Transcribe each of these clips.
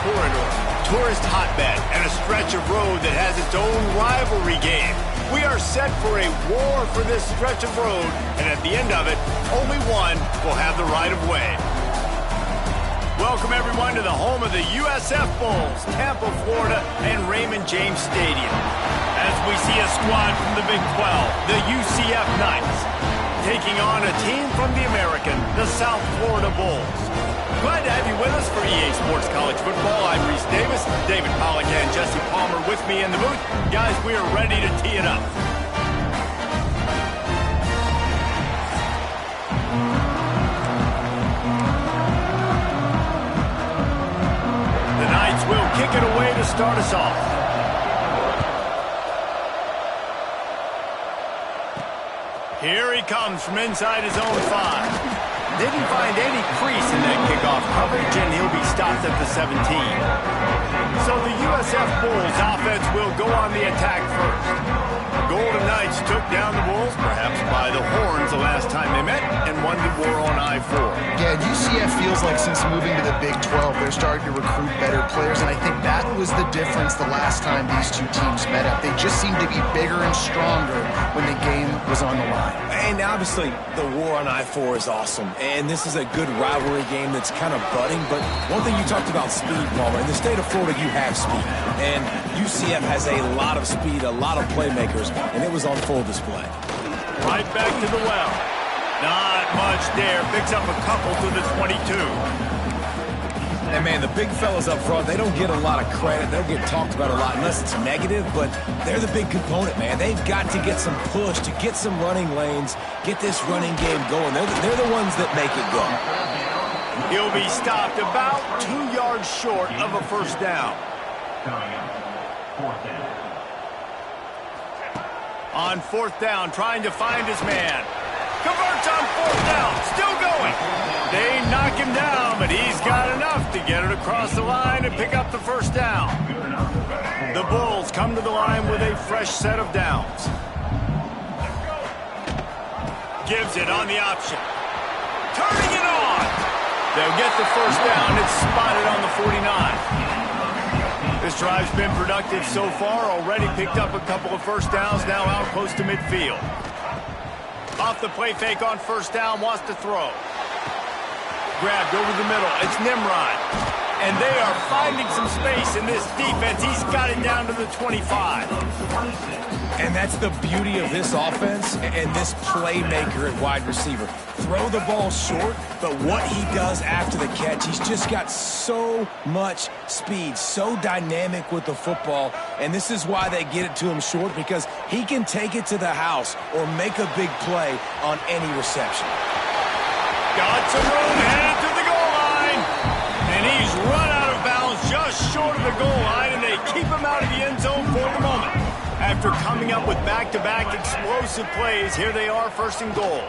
corridor, tourist hotbed, and a stretch of road that has its own rivalry game. We are set for a war for this stretch of road, and at the end of it, only one will have the right of way. Welcome, everyone, to the home of the USF Bulls, Tampa, Florida, and Raymond James Stadium. As we see a squad from the Big 12, the UCF Knights, taking on a team from the American, the South Florida Bulls. Glad to have you with us for EA Sports College Football. I'm Reese Davis, David Pollack and Jesse Palmer with me in the booth. Guys, we are ready to tee it up. The Knights will kick it away to start us off. Here he comes from inside his own 5. Didn't find any crease in that kickoff coverage, and he'll be stopped at the 17. So the USF Bulls offense will go on the attack first. Golden Knights took down the Bulls, perhaps by the horns the last time they met, and won the war on I-4. Yeah, UCF feels like since moving to the Big 12, they're starting to recruit better players, and I think that was the difference the last time these two teams met up. They just seemed to be bigger and stronger when the game was on the line. And obviously, the war on I-4 is awesome, and this is a good rivalry game that's kind of budding, but one thing you talked about speed, Palmer. In the state of Florida, you have speed, and UCF has a lot of speed, a lot of playmakers, and it was on full display. Right back to the well. Not much there. Picks up a couple to the 22. And, man, the big fellas up front, they don't get a lot of credit. They'll get talked about a lot unless it's negative, but they're the big component, man. They've got to get some push, to get some running lanes, get this running game going. They're the ones that make it go. He'll be stopped about 2 yards short of a first down. On fourth down, trying to find his man. Converts on fourth down, still going. They knock him down, but he's got enough to get it across the line and pick up the first down. The Bulls come to the line with a fresh set of downs. Gives it on the option. Turning it on. They'll get the first down. It's spotted on the 49. This drive's been productive so far. Already picked up a couple of first downs, now out close to midfield. Off the play fake on first down, wants to throw. Grabbed over the middle. It's Nimrod. And they are finding some space in this defense. He's got it down to the 25. And that's the beauty of this offense and this playmaker at wide receiver. Throw the ball short, but what he does after the catch, he's just got so much speed, so dynamic with the football, and this is why they get it to him short, because he can take it to the house or make a big play on any reception. Got some room, headed to the goal line, and he's run out of bounds just short of the goal line, and they keep him out of the end zone for the moment. After coming up with back-to-back explosive plays, here they are, first and goal.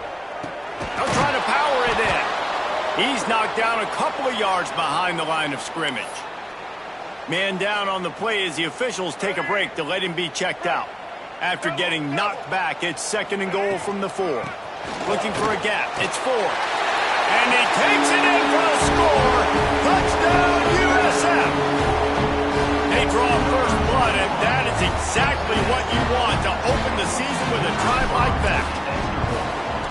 They're trying to power it in. He's knocked down a couple of yards behind the line of scrimmage. Man down on the play as the officials take a break to let him be checked out. After getting knocked back, it's second and goal from the 4. Looking for a gap. It's 4. And he takes it in for a score. Touchdown, USF. They draw first blood, and that is exactly what you want to open the season with a drive like that.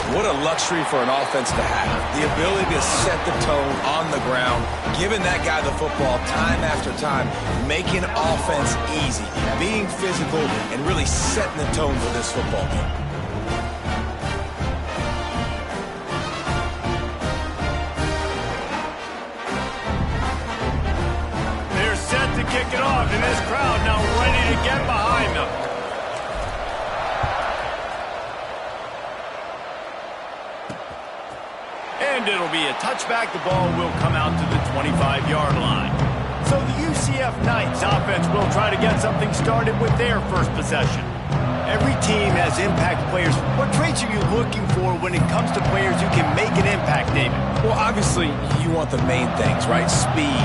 What a luxury for an offense to have. The ability to set the tone on the ground, giving that guy the football time after time, making offense easy, being physical, and really setting the tone for this football game. They're set to kick it off, and this crowd now ready to get behind them. And it'll be a touchback. The ball will come out to the 25-yard line. So the UCF Knights offense will try to get something started with their first possession. Every team has impact players. What traits are you looking for when it comes to players who can make an impact, David? Well, obviously, you want the main things, right? Speed,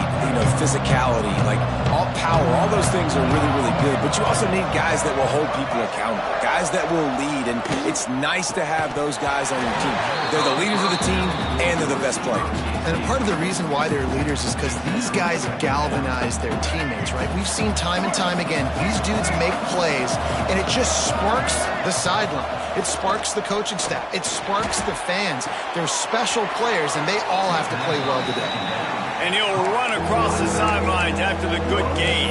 physicality, like all power. All those things are really, really good. But you also need guys that will hold people accountable, guys guys that will lead, and it's nice to have those guys on your team. They're the leaders of the team, and they're the best players. And part of the reason why they're leaders is because these guys galvanize their teammates, right? We've seen time and time again, these dudes make plays, and it just sparks the sideline. It sparks the coaching staff. It sparks the fans. They're special players, and they all have to play well today. And he'll run across the sidelines after the good gain.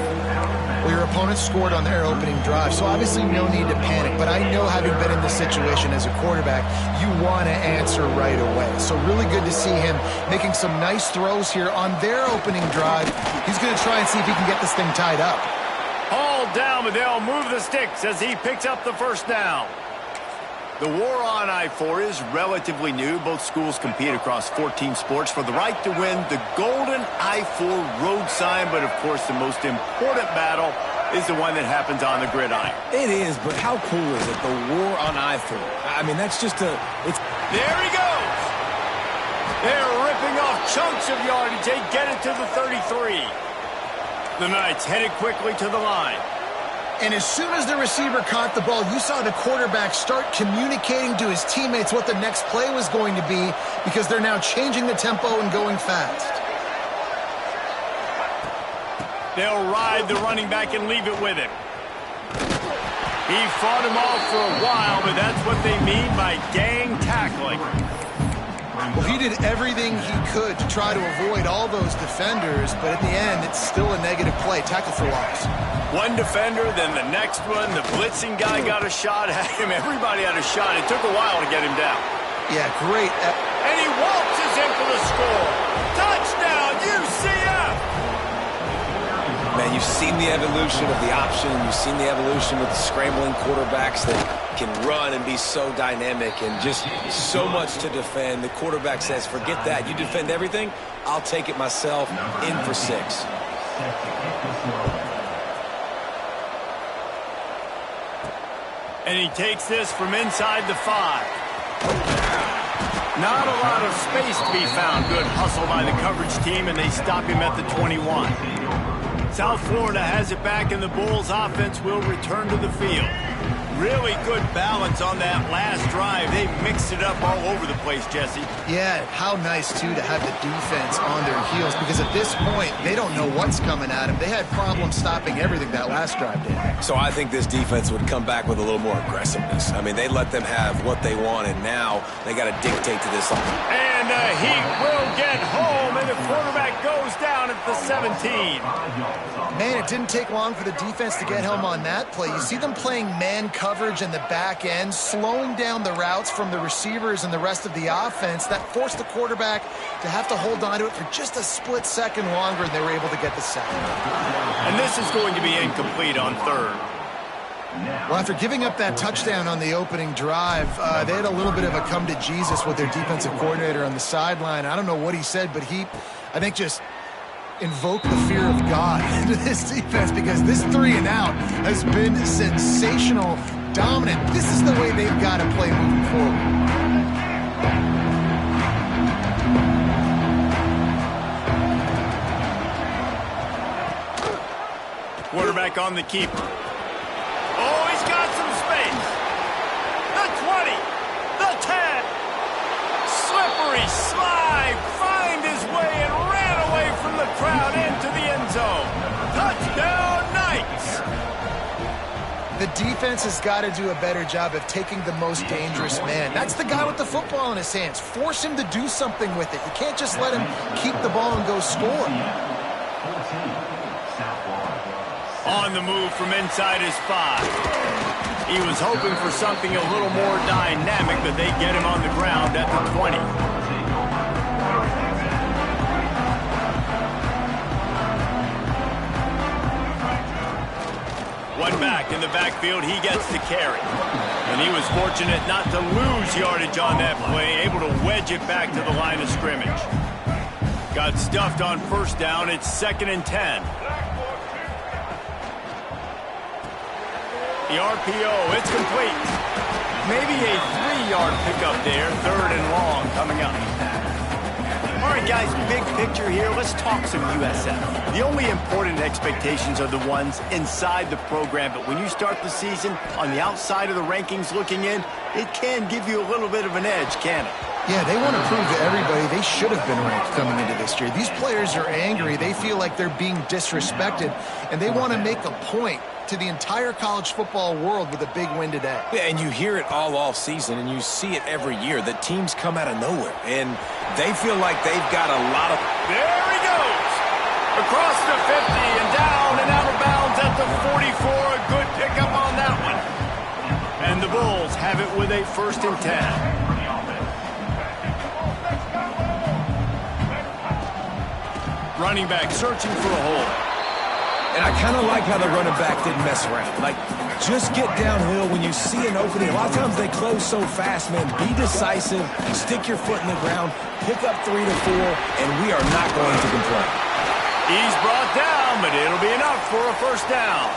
Well, your opponent scored on their opening drive, so obviously no need to panic. But I know, having been in this situation as a quarterback, you want to answer right away. So really good to see him making some nice throws here on their opening drive. He's going to try and see if he can get this thing tied up. Hauled down, but they'll move the sticks as he picks up the first down. The war on I-4 is relatively new. Both schools compete across 14 sports for the right to win the golden I-4 road sign. But, of course, the most important battle is the one that happens on the gridiron. It is, but how cool is it, the war on I-4? I mean, that's just a... There he goes! They're ripping off chunks of yardage. They get it to the 33. The Knights headed quickly to the line. And as soon as the receiver caught the ball, you saw the quarterback start communicating to his teammates what the next play was going to be, because they're now changing the tempo and going fast. They'll ride the running back and leave it with him. He fought him off for a while, but that's what they mean by gang tackling. Well, he did everything he could to try to avoid all those defenders, but at the end, it's still a negative play. Tackle for loss. One defender, then the next one. The blitzing guy got a shot at him. Everybody had a shot. It took a while to get him down. Yeah, great. And he waltzes in for the score. Touchdown, UCF! Man, you've seen the evolution of the option. You've seen the evolution with the scrambling quarterbacks that can run and be so dynamic and just so much to defend. The quarterback says, forget that. You defend everything, I'll take it myself. In for 6. And he takes this from inside the 5. Not a lot of space to be found. Good hustle by the coverage team, and they stop him at the 21. South Florida has it back, and the Bulls offense will return to the field. Really good balance on that last drive. They mixed it up all over the place, Jesse. Yeah, how nice, too, to have the defense on their heels, because at this point, they don't know what's coming at them. They had problems stopping everything that last drive did. So I think this defense would come back with a little more aggressiveness. I mean, they let them have what they want, and now they got to dictate to this. And the Heat will get home, and the quarterback goes down at the 17. Man, it didn't take long for the defense to get home on that play. You see them playing man coverage in the back end, slowing down the routes from the receivers and the rest of the offense. That forced the quarterback to have to hold on to it for just a split second longer, and they were able to get the sack. And this is going to be incomplete on 3rd. Well, after giving up that touchdown on the opening drive, they had a little bit of a come to Jesus with their defensive coordinator on the sideline. I don't know what he said, but he, I think, just invoked the fear of God into this defense, because this 3-and-out has been sensational, dominant. This is the way they've got to play moving forward. Quarterback on the keeper. Oh, he's got some space. The 20, the 10. Slippery slide, find his way and ran away from the crowd into the end zone. Touchdown, Knights. The defense has got to do a better job of taking the most dangerous man. That's the guy with the football in his hands. Force him to do something with it. You can't just let him keep the ball and go score. On the move from inside his 5. He was hoping for something a little more dynamic, but they get him on the ground at the 20. One back in the backfield, he gets the carry. And he was fortunate not to lose yardage on that play, able to wedge it back to the line of scrimmage. Got stuffed on 1st down, it's 2nd and 10. The RPO, it's complete. Maybe a 3-yard pickup there, 3rd and long coming up. All right, guys, big picture here. Let's talk some USF. The only important expectations are the ones inside the program, but when you start the season on the outside of the rankings looking in, it can give you a little bit of an edge, can it? Yeah, they want to prove to everybody they should have been ranked coming into this year. These players are angry. They feel like they're being disrespected, and they want to make a point to the entire college football world with a big win today. Yeah, and you hear it all season, and you see it every year. The teams come out of nowhere, and they feel like they've got a lot of... There he goes! Across the 50 and down and out of bounds at the 44. A good pickup on that one. And the Bulls have it with a 1st and 10. Running back searching for a hole. And I kind of like how the running back didn't mess around. Like, just get downhill when you see an opening. A lot of times they close so fast, man. Be decisive, stick your foot in the ground, pick up 3 to 4, and we are not going to complain. He's brought down, but it'll be enough for a 1st down.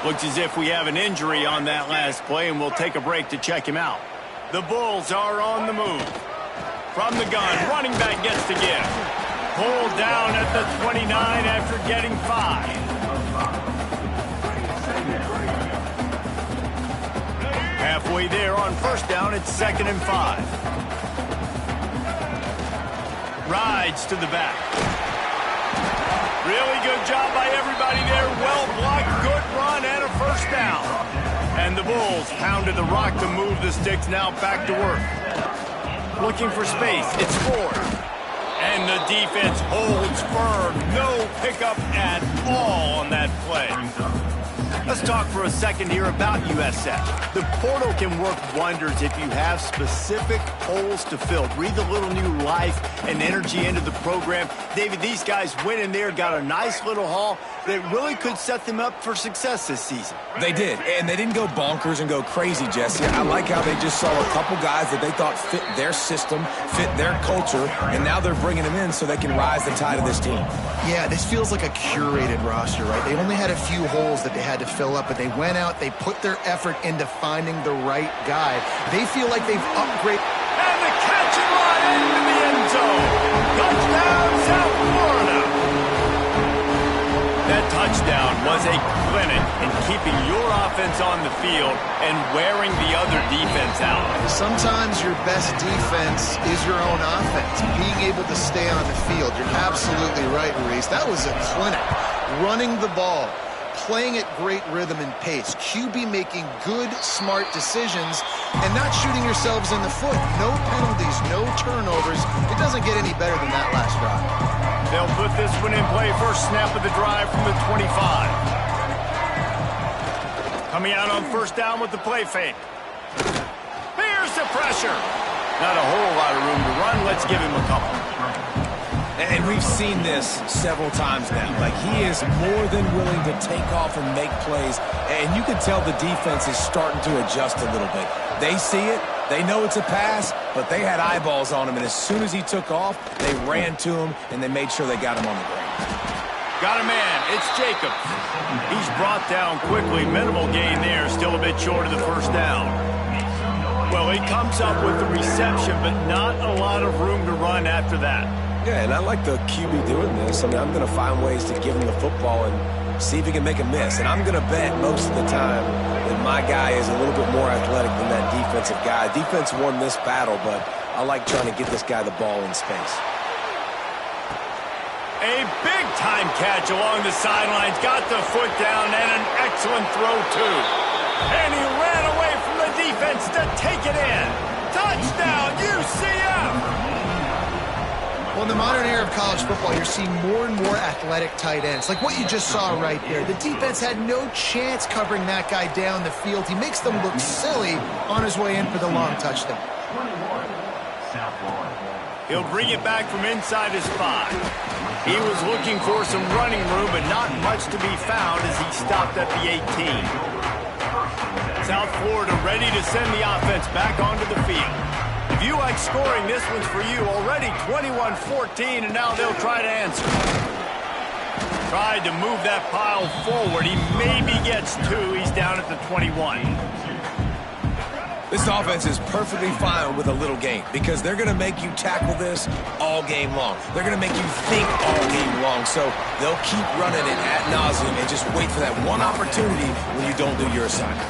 Looks as if we have an injury on that last play, and we'll take a break to check him out. The Bulls are on the move. From the gun, running back gets to give. Pulled down at the 29 after getting 5. Halfway there on 1st down, it's 2nd and 5. Rides to the back. Really good job by everybody there. Well blocked, good run, and a 1st down. And the Bulls pounded the rock to move the sticks, now back to work. Looking for space, it's 4. And the defense holds firm. No pickup at all on that play. Let's talk for a second here about USF. The portal can work wonders if you have specific holes to fill. Breathe a little new life and energy into the program. David, these guys went in there, got a nice little haul that really could set them up for success this season. They did, and they didn't go bonkers and go crazy, Jesse. I like how they just saw a couple guys that they thought fit their system, fit their culture, and now they're bringing them in so they can rise the tide of this team. Yeah, this feels like a curated roster, right? They only had a few holes that they had to fill up, but they went out, they put their effort into finding the right guy. They feel like they've upgraded. And the catch and run into the end zone. Touchdown, South Florida. That touchdown was a clinic in keeping your offense on the field and wearing the other defense out. Sometimes your best defense is your own offense, being able to stay on the field. You're absolutely right, Reese. That was a clinic. Running the ball, playing at great rhythm and pace, QB making good, smart decisions, and not shooting yourselves in the foot. No penalties, no turnovers. It doesn't get any better than that last drive. They'll put this one in play. First snap of the drive from the 25. Coming out on 1st down with the play fake. Here's the pressure. Not a whole lot of room to run. Let's give him a couple. And we've seen this several times now. Like, he is more than willing to take off and make plays. And you can tell the defense is starting to adjust a little bit. They see it. They know it's a pass, but they had eyeballs on him. And as soon as he took off, they ran to him, and they made sure they got him on the ground. Got a man. It's Jacobs. He's brought down quickly. Minimal gain there. Still a bit short of the 1st down. Well, he comes up with the reception, but not a lot of room to run after that. Yeah, and I like the QB doing this. I mean, I'm going to find ways to give him the football and see if he can make a miss. And I'm going to bet most of the time that my guy is a little bit more athletic than that defensive guy. Defense won this battle, but I like trying to get this guy the ball in space. A big-time catch along the sidelines. Got the foot down and an excellent throw, too. And he ran away from the defense to take it in. Touchdown, UCF! Well, in the modern era of college football, you're seeing more and more athletic tight ends. Like what you just saw right there. The defense had no chance covering that guy down the field. He makes them look silly on his way in for the long touchdown. He'll bring it back from inside his 5. He was looking for some running room, but not much to be found as he stopped at the 18. South Florida ready to send the offense back onto the field. If you like scoring, this one's for you. Already 21-14, and now they'll try to answer. Tried to move that pile forward. He maybe gets 2. He's down at the 21. This offense is perfectly fine with a little game because they're going to make you tackle this all game long. They're going to make you think all game long. So they'll keep running it ad nauseum and just wait for that one opportunity when you don't do your assignment.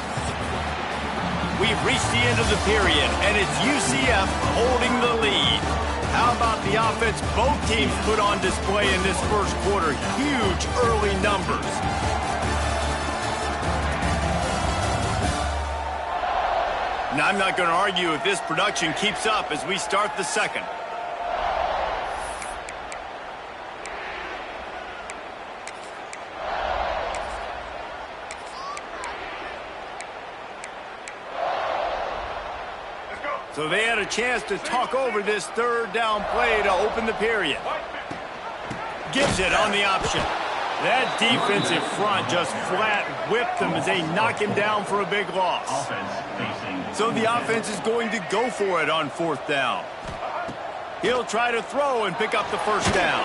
We've reached the end of the period, and it's UCF holding the lead. How about the offense both teams put on display in this first quarter? Huge early numbers. Now, I'm not going to argue if this production keeps up as we start the second. So they had a chance to talk over this third down play to open the period. Gives it on the option. That defensive front just flat whipped them as they knock him down for a big loss. So the offense is going to go for it on fourth down. He'll try to throw and pick up the first down.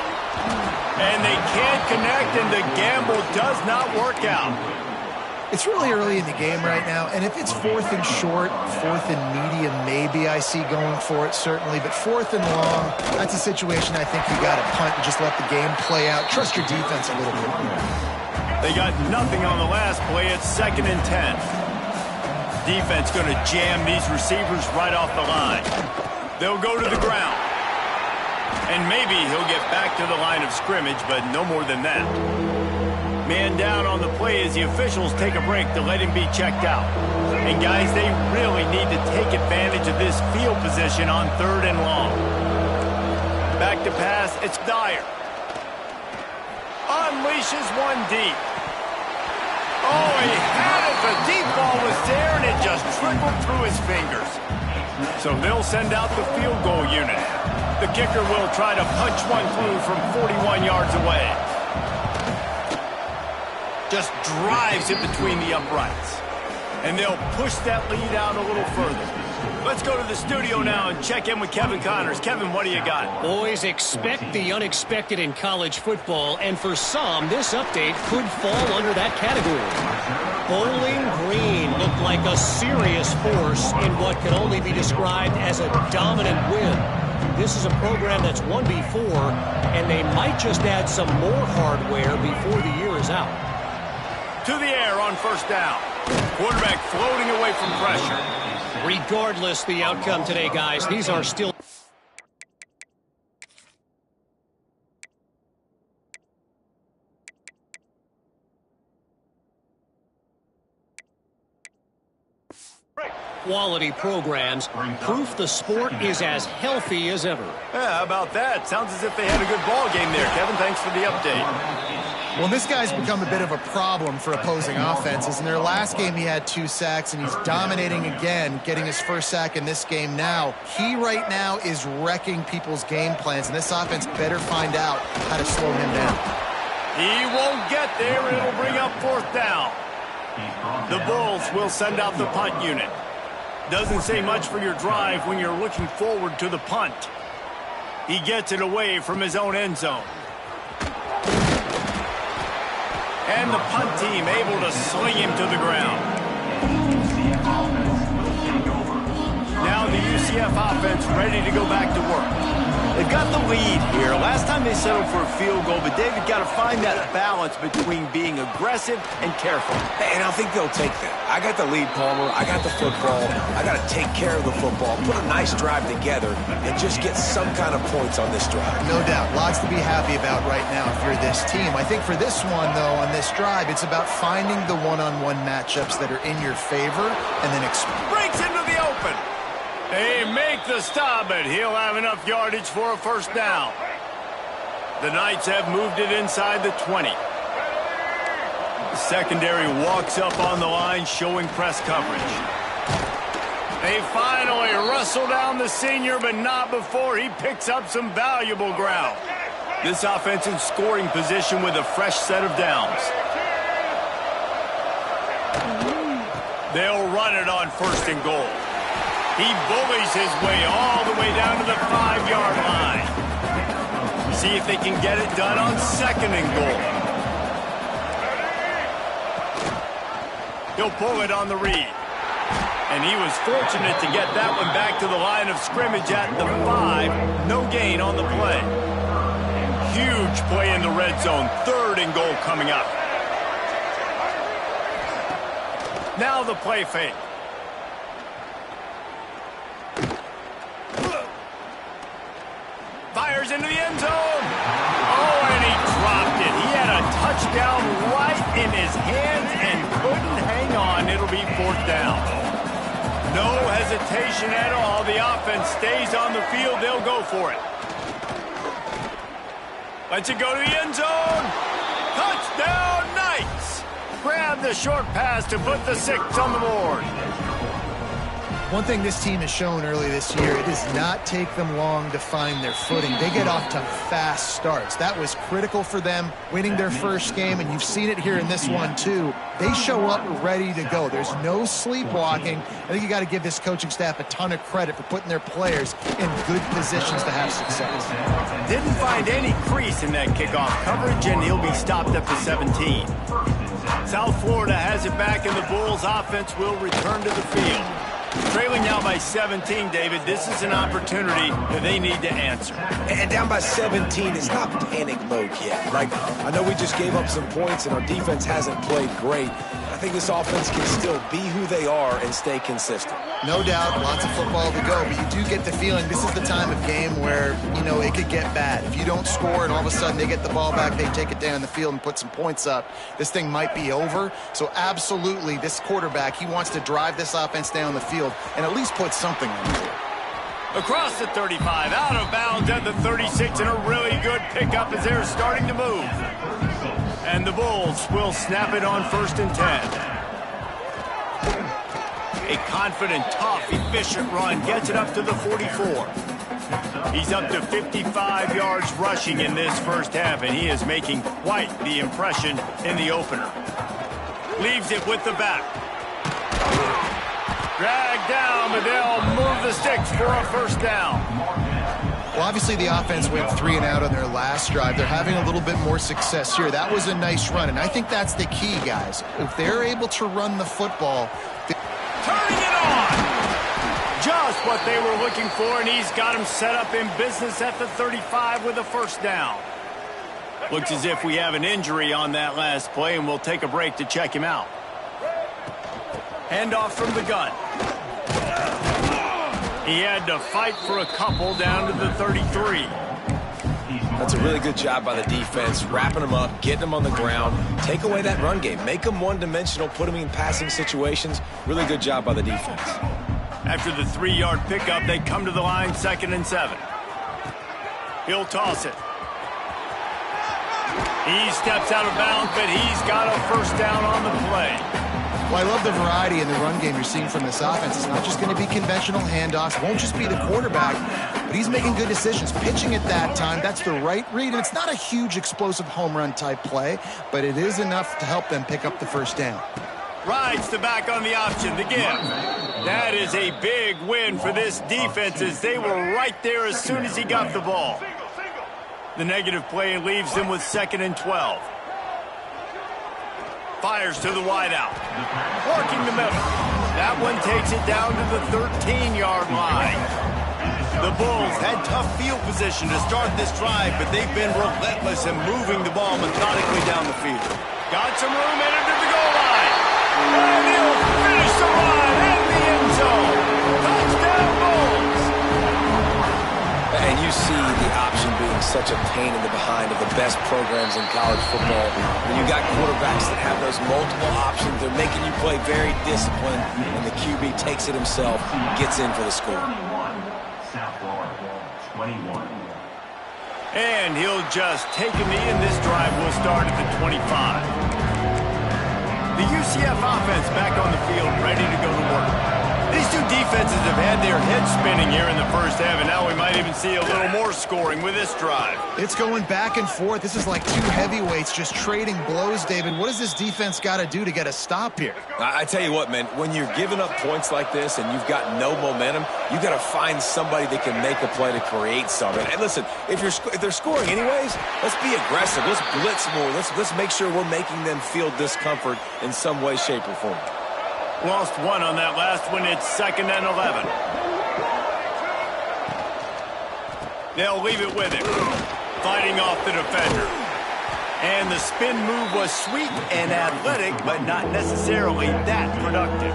And they can't connect, and the gamble does not work out. It's really early in the game right now, and if it's fourth and short, fourth and medium, maybe I see going for it, certainly. But fourth and long, that's a situation I think you got to punt and just let the game play out. Trust your defense a little bit more. They got nothing on the last play. It's 2nd and 10. Defense going to jam these receivers right off the line. They'll go to the ground. And maybe he'll get back to the line of scrimmage, but no more than that. Man down on the play as the officials take a break to let him be checked out. And guys, they really need to take advantage of this field position on 3rd and long. Back to pass, it's Dyer. Unleashes one deep. Oh, he had it. The deep ball was there, and it just trickled through his fingers. So they'll send out the field goal unit. The kicker will try to punch one through from 41 yards away. Just drives it between the uprights. And they'll push that lead out a little further. Let's go to the studio now and check in with Kevin Connors. Kevin, what do you got? Boys, expect the unexpected in college football, and for some, this update could fall under that category. Bowling Green looked like a serious force in what can only be described as a dominant win. This is a program that's won before, and they might just add some more hardware before the year is out. To the air on first down. Quarterback floating away from pressure. Regardless the outcome today, guys, these are still... quality programs, proof the sport is as healthy as ever. Yeah, how about that? Sounds as if they had a good ball game there. Kevin, thanks for the update. Well, this guy's become a bit of a problem for opposing offenses. In their last game, he had 2 sacks, and he's dominating again, getting his first sack in this game now. He right now is wrecking people's game plans, and this offense better find out how to slow him down. He won't get there. It'll bring up fourth down. The Bulls will send out the punt unit. Doesn't say much for your drive when you're looking forward to the punt. He gets it away from his own end zone. And the punt team able to sling him to the ground. Now the UCF offense ready to go back to work. They've got the lead here. Last time they settled for a field goal, but David got to find that balance between being aggressive and careful. And I think they'll take that. I got the lead, Palmer. I got the football. I got to take care of the football, put a nice drive together, and just get some kind of points on this drive. No doubt. Lots to be happy about right now if you're this team. I think for this one, though, on this drive, it's about finding the one-on-one matchups that are in your favor and then breaks into the open. They make the stop, but he'll have enough yardage for a first down. The Knights have moved it inside the 20. The secondary walks up on the line, showing press coverage. They finally wrestle down the senior, but not before he picks up some valuable ground. This offense in scoring position with a fresh set of downs. They'll run it on first and goal. He bullies his way all the way down to the 5-yard line. See if they can get it done on second and goal. He'll pull it on the read. And he was fortunate to get that one back to the line of scrimmage at the 5. No gain on the play. Huge play in the red zone. 3rd and goal coming up. Now the play fake. Fires into the end zone. Oh, and he dropped it. He had a touchdown right in his hands and couldn't hang on. It'll be 4th down. No hesitation at all. The offense stays on the field. They'll go for it. Lets it go to the end zone. Touchdown, Knights. Grab the short pass to put the 6 on the board. One thing this team has shown early this year, it does not take them long to find their footing. They get off to fast starts. That was critical for them, winning their first game, and you've seen it here in this one too. They show up ready to go. There's no sleepwalking. I think you got to give this coaching staff a ton of credit for putting their players in good positions to have success. Didn't find any crease in that kickoff coverage, and he'll be stopped at the 17. South Florida has it back, and the Bulls offense will return to the field. Trailing now by 17, David. This is an opportunity that they need to answer. And down by 17, it's not panic mode yet. Like, I know we just gave up some points and our defense hasn't played great. I think this offense can still be who they are and stay consistent. No doubt, lots of football to go, but you do get the feeling this is the time of game where, you know, it could get bad. If you don't score and all of a sudden they get the ball back, they take it down the field and put some points up, this thing might be over. So absolutely, this quarterback, he wants to drive this offense down the field and at least put something on the board. Across the 35, out of bounds at the 36, and a really good pickup as they're starting to move. And the Bulls will snap it on 1st and 10. A confident, tough, efficient run gets it up to the 44. He's up to 55 yards rushing in this first half, and he is making quite the impression in the opener. Leaves it with the back. Dragged down, but they'll move the sticks for a 1st down. Well, obviously the offense went 3 and out on their last drive. They're having a little bit more success here. That was a nice run, and I think that's the key, guys. If they're able to run the football... Turning it on! Just what they were looking for, and he's got him set up in business at the 35 with a 1st down. Looks as if we have an injury on that last play, and we'll take a break to check him out. Handoff from the gun. He had to fight for a couple down to the 33. That's a really good job by the defense, wrapping them up, getting them on the ground, take away that run game, make them one-dimensional, put them in passing situations. Really good job by the defense. After the 3-yard pickup, they come to the line, 2nd and 7. He'll toss it. He steps out of bounds, but he's got a 1st down on the play. Well, I love the variety in the run game you're seeing from this offense. It's not just going to be conventional handoffs. It won't just be the quarterback, but he's making good decisions. Pitching at that time, that's the right read. And it's not a huge explosive home run type play, but it is enough to help them pick up the 1st down. Rides the back on the option, the give. That is a big win for this defense as they were right there as soon as he got the ball. The negative play leaves them with 2nd and 12. Fires to the wideout. Working the middle. That one takes it down to the 13-yard line. The Bulls had tough field position to start this drive, but they've been relentless in moving the ball methodically down the field. Got some room headed to the goal line. And he'll finish the run in the end zone. Touchdown, Bulls. And you see the option being such a pain in the behind of the best programs in college football. When you got quarterbacks that have those multiple options, they're making you play very disciplined, and the QB takes it himself, gets in for the score. And he'll just take a knee, and this drive will start at the 25. The UCF offense back on the field, ready to go to work. These two defenses have had their heads spinning here in the first half, and now we might even see a little more scoring with this drive. It's going back and forth. This is like two heavyweights just trading blows, David. What does this defense got to do to get a stop here? I tell you what, man, when you're giving up points like this and you've got no momentum, you got to find somebody that can make a play to create something. And listen, if they're scoring anyways, let's be aggressive. Let's blitz more. Let's make sure we're making them feel discomfort in some way, shape, or form. Lost one on that last one. It's 2nd and 11. They'll leave it with him. Fighting off the defender. And the spin move was sweet and athletic, but not necessarily that productive.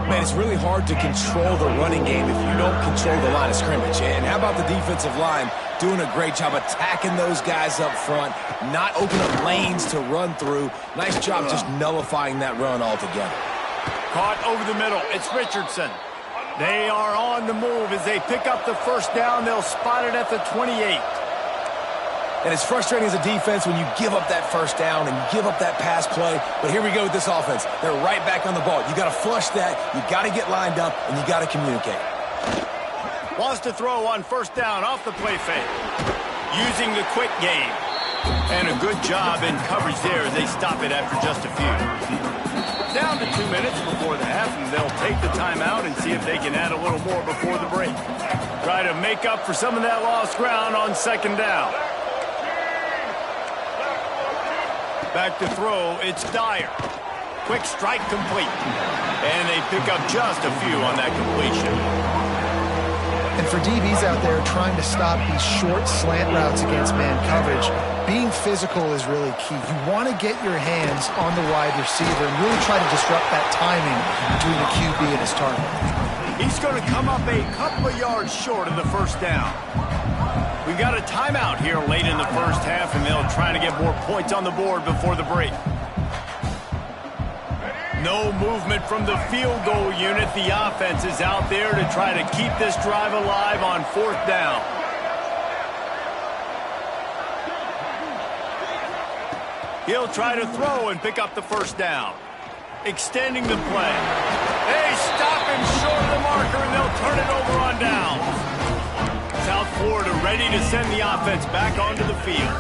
Man, it's really hard to control the running game if you don't control the line of scrimmage. And how about the defensive line doing a great job attacking those guys up front, not opening up lanes to run through. Nice job just nullifying that run altogether. Caught over the middle. It's Richardson. They are on the move as they pick up the first down. They'll spot it at the 28. And it's frustrating as a defense when you give up that first down and give up that pass play. But here we go with this offense. They're right back on the ball. You got to flush that. You got to get lined up, and you got to communicate. Wants to throw on first down off the play fake. Using the quick game. And a good job in coverage there as they stop it after just a few. Down to 2 minutes before the half, and they'll take the timeout and see if they can add a little more before the break. Try to make up for some of that lost ground on 2nd down. Back to throw, it's Dyer. Quick strike complete. And they pick up just a few on that completion. And for DBs out there trying to stop these short slant routes against man coverage, being physical is really key. You want to get your hands on the wide receiver and really try to disrupt that timing between the QB and his target. He's going to come up a couple of yards short of the first down. We've got a timeout here late in the first half, and they'll try to get more points on the board before the break. No movement from the field goal unit. The offense is out there to try to keep this drive alive on 4th down. He'll try to throw and pick up the first down. Extending the play. They stop him short of the marker, and they'll turn it over on downs. South Florida ready to send the offense back onto the field.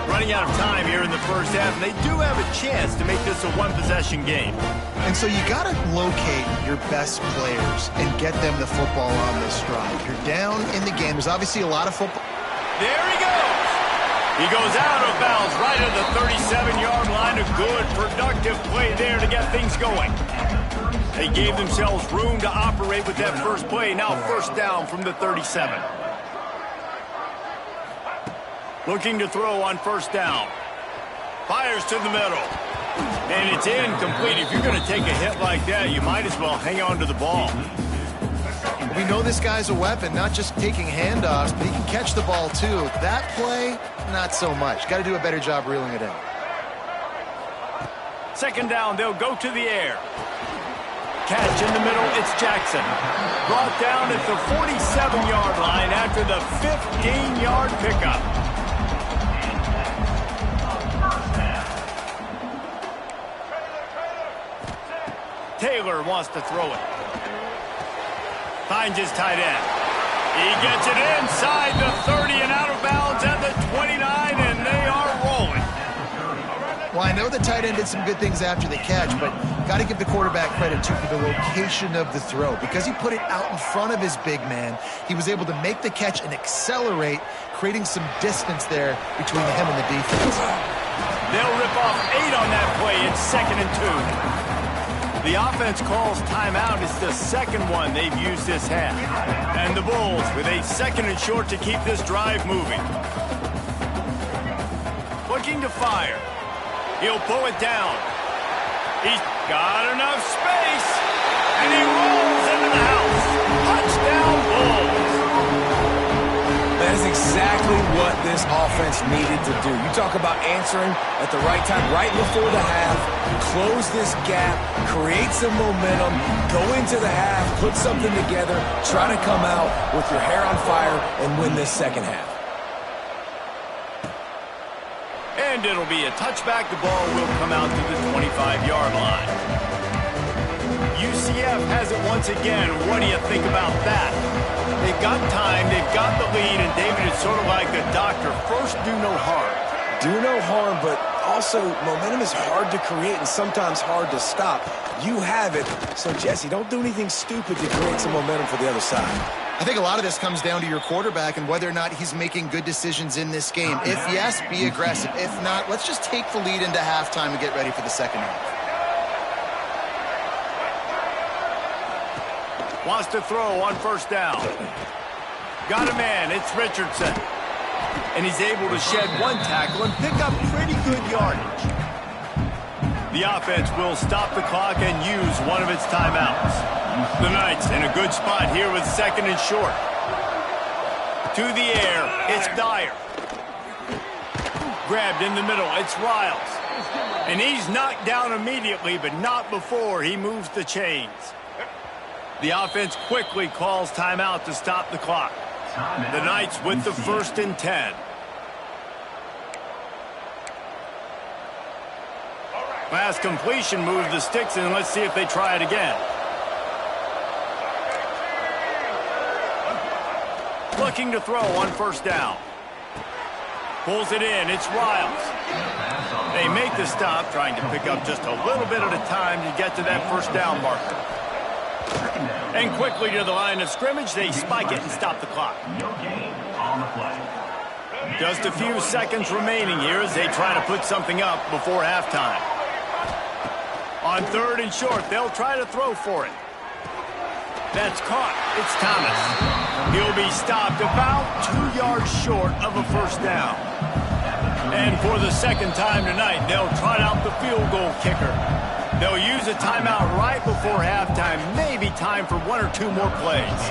Running out of time here in the first half, and they do have a chance to make this a one-possession game. And so you got to locate your best players and get them the football on this drive. You're down in the game. There's obviously a lot of football. There he goes. He goes out of bounds right at the 37-yard line. A good, productive play there to get things going. They gave themselves room to operate with that first play. Now 1st down from the 37. Looking to throw on 1st down. Fires to the middle. And it's incomplete. If you're going to take a hit like that, you might as well hang on to the ball. We know this guy's a weapon, not just taking handoffs, but he can catch the ball too. That play, not so much. Got to do a better job reeling it in. 2nd down, they'll go to the air. Catch in the middle, it's Jackson. Brought down at the 47-yard line after the 15-yard pickup. Taylor wants to throw it. Finds his tight end. He gets it inside the 30 and out of bounds at the 29, and they are rolling. Well, I know the tight end did some good things after the catch, but got to give the quarterback credit, too, for the location of the throw. Because he put it out in front of his big man, he was able to make the catch and accelerate, creating some distance there between him and the defense. They'll rip off 8 on that play. It's 2nd and 2. The offense calls timeout. It's the second one they've used this half. And the Bulls with a 2nd and short to keep this drive moving. Looking to fire. He'll pull it down. He's got enough space. And he rolls into the house. Touchdown, Bulls. That is exactly what this offense needed to do. You talk about answering at the right time, right before the half, close this gap, create some momentum, go into the half, put something together, try to come out with your hair on fire and win this second half. And it'll be a touchback. The ball will come out to the 25-yard line. UCF has it once again. What do you think about that? They've got time, they've got the lead, and David is sort of like the doctor. First, do no harm. Do no harm, but also momentum is hard to create and sometimes hard to stop. You have it, so Jesse, don't do anything stupid to create some momentum for the other side. I think a lot of this comes down to your quarterback and whether or not he's making good decisions in this game. If yes, be aggressive. If not, let's just take the lead into halftime and get ready for the second half. wants to throw on first down. Got a man. It's Richardson. And he's able to shed one tackle and pick up pretty good yardage. The offense will stop the clock and use one of its timeouts. The Knights in a good spot here with second and short. To the air, it's Dyer. Grabbed in the middle, it's Riles. And he's knocked down immediately, but not before he moves the chains. The offense quickly calls timeout to stop the clock. The Knights with the 1st and 10. Last completion moves the sticks in. Let's see if they try it again. Looking to throw on first down. Pulls it in. It's Riles. They make the stop, trying to pick up just a little bit at a time to get to that first down marker. And quickly to the line of scrimmage, they spike it and stop the clock. Just a few seconds remaining here as they try to put something up before halftime. On 3rd and short, they'll try to throw for it. That's caught. It's Thomas. He'll be stopped about 2 yards short of a first down. And for the second time tonight, they'll trot out the field goal kicker. They'll use a timeout right before halftime, maybe time for 1 or 2 more plays.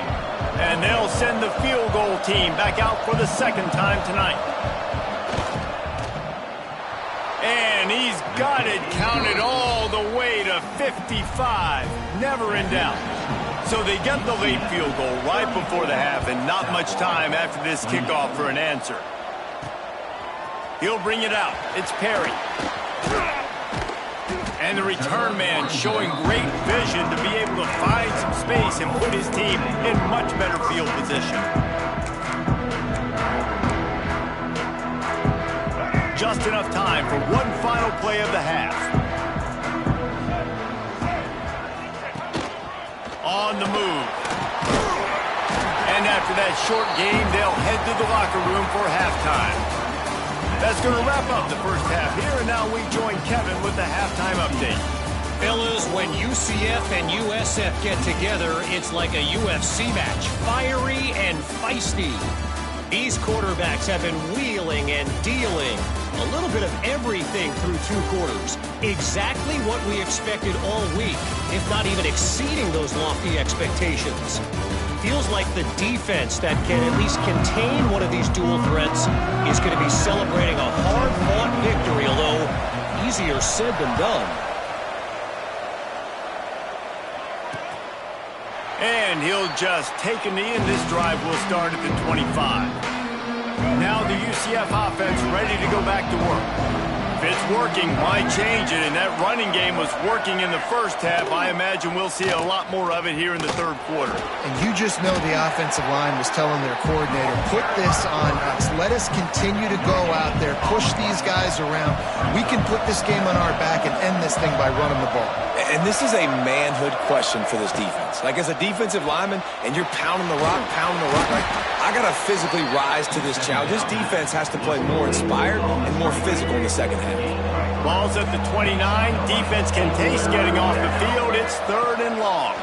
And they'll send the field goal team back out for the second time tonight. And he's got it counted all the way to 55. Never in doubt. So they get the late field goal right before the half and not much time after this kickoff for an answer. He'll bring it out. It's Perry. And the return man showing great vision to be able to find some space and put his team in much better field position. Just enough time for one final play of the half. On the move. And after that short game, they'll head to the locker room for halftime. That's going to wrap up the first half here, and now we join Kevin with the halftime update. Fellas, when UCF and USF get together, it's like a UFC match. Fiery and feisty. These quarterbacks have been wheeling and dealing. A little bit of everything through 2 quarters. Exactly what we expected all week, if not even exceeding those lofty expectations. Feels like the defense that can at least contain one of these dual threats is going to be celebrating a hard-fought victory, although easier said than done. And he'll just take a knee, and this drive will start at the 25. Now the UCF offense ready to go back to work. If it's working, why change it? And that running game was working in the first half. I imagine we'll see a lot more of it here in the 3rd quarter. And you just know the offensive line was telling their coordinator, put this on us. Let us continue to go out there, push these guys around. We can put this game on our back and end this thing by running the ball. And this is a manhood question for this defense. Like, as a defensive lineman, and you're pounding the rock, like, I got to physically rise to this challenge. This defense has to play more inspired and more physical in the second half. Ball's at the 29. Defense can taste getting off the field. It's 3rd and long.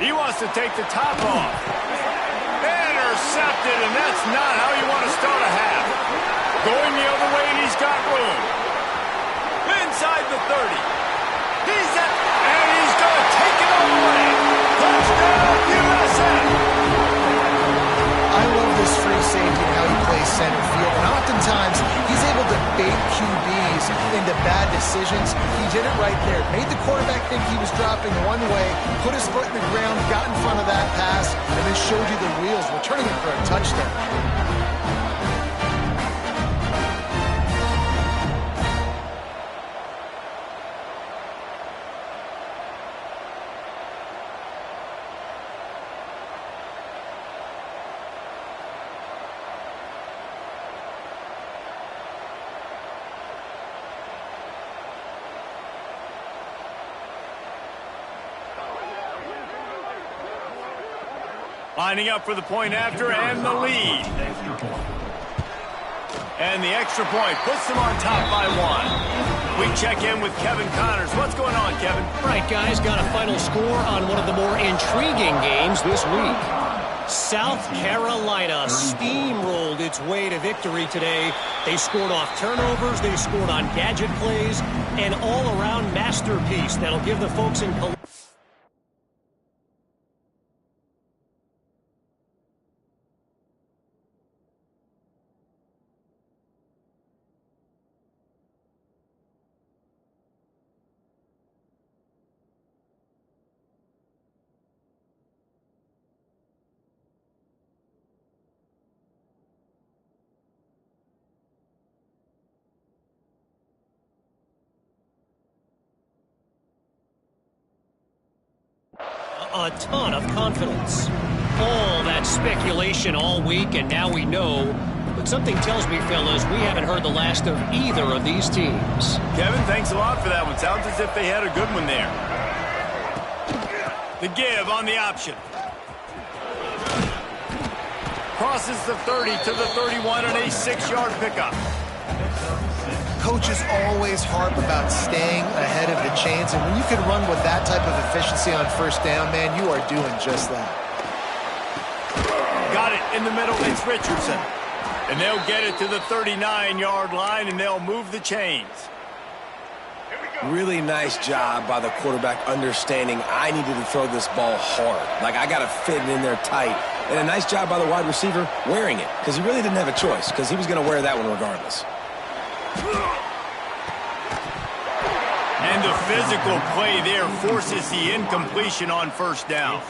He wants to take the top off. Intercepted, and that's not how you want to start a half. Going the other way, and he's got room. Inside the 30. And he's going to take it all away. Touchdown, USF. I love this free safety and how he plays center field. And oftentimes, he's able to bait QBs into bad decisions. He did it right there. Made the quarterback think he was dropping one way, put his foot in the ground, got in front of that pass, and then showed you the wheels, returning it for a touchdown. Lining up for the point after and the lead. And the extra point puts them on top by 1. We check in with Kevin Connors. What's going on, Kevin? All right, guys, got a final score on one of the more intriguing games this week. South Carolina steamrolled its way to victory today. They scored off turnovers, they scored on gadget plays, an all-around masterpiece that'll give the folks in Columbia a ton of confidence. All that speculation all week, and now we know. But something tells me, fellas, we haven't heard the last of either of these teams. Kevin, thanks a lot for that one. Sounds as if they had a good one there. The give on the option. Crosses the 30 to the 31 on a 6-yard pickup. Coaches always harp about staying ahead of the chains, and when you can run with that type of efficiency on first down, man, you are doing just that. Got it in the middle. It's Richardson. And they'll get it to the 39-yard line, and they'll move the chains. Really nice job by the quarterback understanding I needed to throw this ball hard. Like, I got to fit it in there tight. And a nice job by the wide receiver wearing it, because he really didn't have a choice, because he was going to wear that one regardless. And the physical play there forces the incompletion on first down.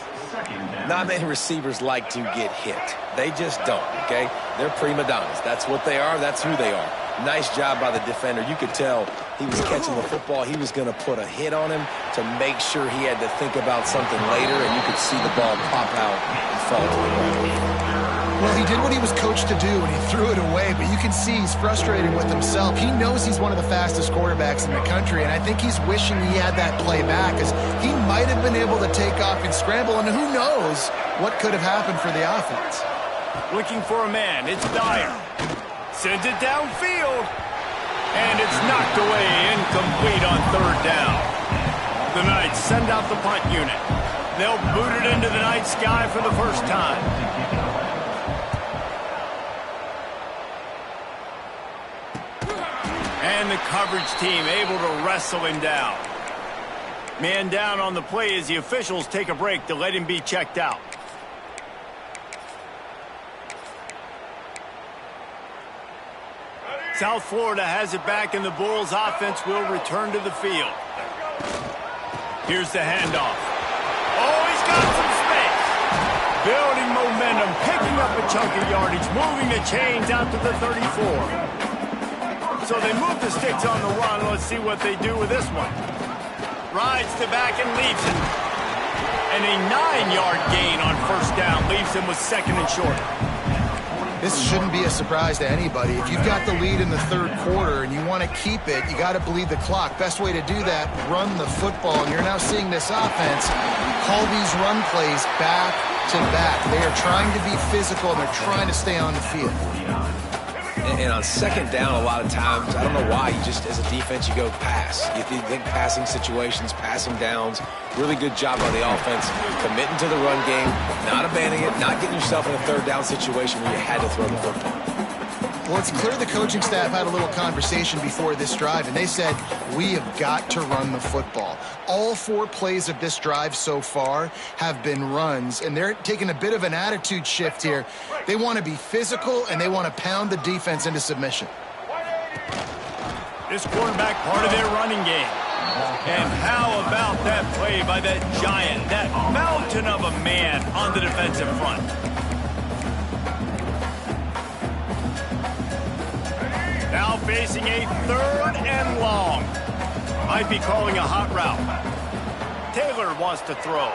Not many receivers like to get hit. They just don't, okay? They're prima donnas. That's what they are. That's who they are. Nice job by the defender. You could tell he was catching the football. He was going to put a hit on him to make sure he had to think about something later, and you could see the ball pop out and fall to the ground. Well, he did what he was coached to do, and he threw it away, but you can see he's frustrated with himself. He knows he's one of the fastest quarterbacks in the country, and I think he's wishing he had that play back, because he might have been able to take off and scramble, and who knows what could have happened for the offense. Looking for a man. It's Dyer. Sends it downfield. And it's knocked away, incomplete on third down. The Knights send out the punt unit. They'll boot it into the night sky for the first time. And the coverage team able to wrestle him down. Man down on the play as the officials take a break to let him be checked out. South Florida has it back, and the Bulls offense will return to the field. Here's the handoff. Oh, he's got some space. Building momentum, picking up a chunk of yardage, moving the chains out to the 34. So they move the sticks on the run. Let's see what they do with this one. Rides to back and leaves it. And a 9-yard gain on first down leaves him with second and short. This shouldn't be a surprise to anybody. If you've got the lead in the third quarter and you want to keep it, you got to bleed the clock. Best way to do that, run the football. And you're now seeing this offense call these run plays back to back. They are trying to be physical, and they're trying to stay on the field. And on second down, a lot of times, I don't know why, you just, as a defense, you go pass. You think passing situations, passing downs. Really good job by the offense, committing to the run game, not abandoning it, not getting yourself in a third down situation where you had to throw the football. Well, it's clear the coaching staff had a little conversation before this drive, and they said, we have got to run the football. All 4 plays of this drive so far have been runs, and they're taking a bit of an attitude shift here. They want to be physical, and they want to pound the defense into submission. This quarterback part of their running game. And how about that play by that giant, that mountain of a man on the defensive front? Now facing a 3rd and long. Might be calling a hot route. Taylor wants to throw.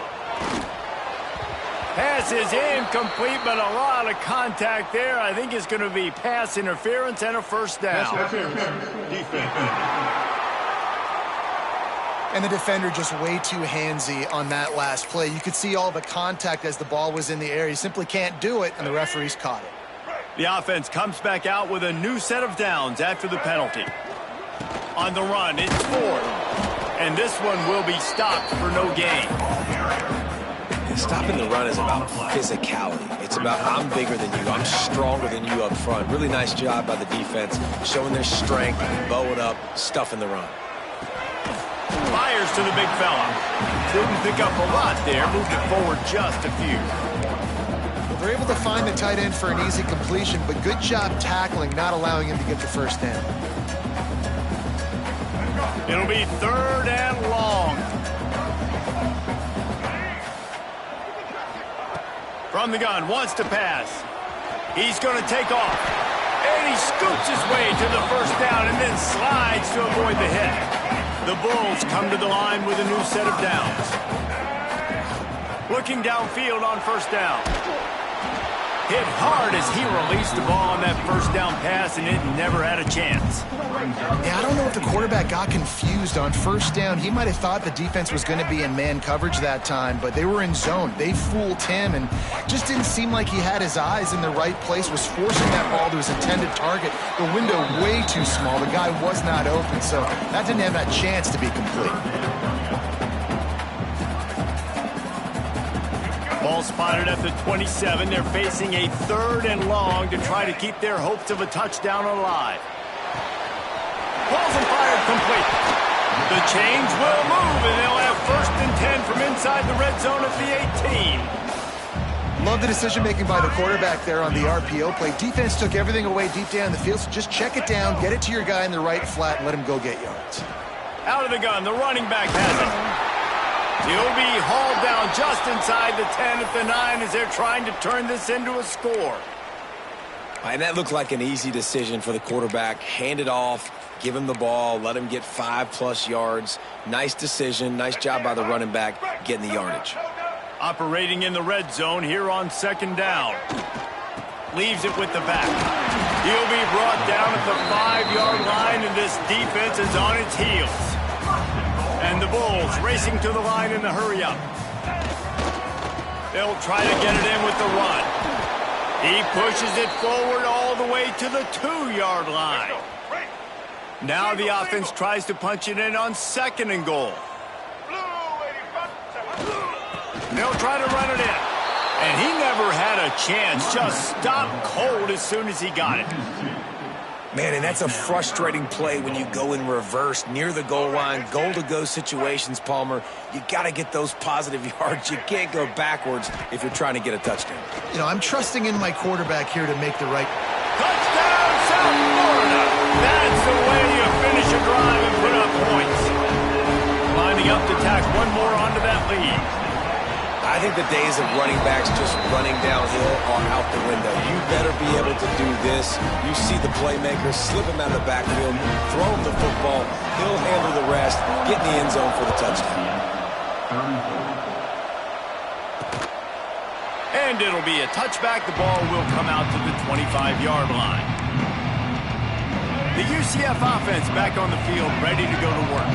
Pass is incomplete, but a lot of contact there. I think it's going to be pass interference and a first down. And the defender just way too handsy on that last play. You could see all the contact as the ball was in the air. He simply can't do it, and the referees caught it. The offense comes back out with a new set of downs after the penalty. On the run, it's 4th. And this one will be stopped for no gain. Stopping the run is about physicality. It's about I'm bigger than you, I'm stronger than you up front. Really nice job by the defense, showing their strength, bowing up, stuffing the run. Fires to the big fella. Didn't pick up a lot there, moved it forward just a few. They're able to find the tight end for an easy completion, but good job tackling, not allowing him to get the first down. It'll be 3rd and long. From the gun, wants to pass. He's going to take off. And he scoops his way to the first down and then slides to avoid the hit. The Bulls come to the line with a new set of downs. Looking downfield on first down. Hit hard as he released the ball on that first down pass, and it never had a chance. Yeah, I don't know if the quarterback got confused on first down. He might have thought the defense was going to be in man coverage that time, but they were in zone. They fooled him and just didn't seem like he had his eyes in the right place, was forcing that ball to his intended target. The window way too small. The guy was not open, so that didn't have that chance to be complete. Ball spotted at the 27. They're facing a 3rd and long to try to keep their hopes of a touchdown alive. Balls and fired complete. The chains will move, and they'll have 1st and 10 from inside the red zone at the 18. Love the decision-making by the quarterback there on the RPO play. Defense took everything away deep down the field, so just check it down, get it to your guy in the right flat, and let him go get yards. Out of the gun, the running back has it. He'll be hauled down just inside the 10 at the 9 as they're trying to turn this into a score. And that looked like an easy decision for the quarterback. Hand it off, give him the ball, let him get 5+ yards. Nice decision, nice job by the running back getting the yardage. Operating in the red zone here on 2nd down. Leaves it with the back. He'll be brought down at the 5-yard line, and this defense is on its heels. And the Bulls racing to the line in the hurry-up. They'll try to get it in with the run. He pushes it forward all the way to the 2-yard line. Now the offense tries to punch it in on 2nd and goal. They'll try to run it in. And he never had a chance. Just stopped cold as soon as he got it. Man, and that's a frustrating play when you go in reverse near the goal line, goal-to-go situations, Palmer. You got to get those positive yards. You can't go backwards if you're trying to get a touchdown. You know, I'm trusting in my quarterback here to make the right. Touchdown, South Florida. That's the way you finish a drive and put up points. Lining up to tack one more onto that lead. I think the days of running backs just running downhill are out the window. You better be able to do this. You see the playmaker, slip him out of the backfield, throw him the football, he'll handle the rest, get in the end zone for the touchdown. And it'll be a touchback. The ball will come out to the 25-yard line. The UCF offense back on the field, ready to go to work.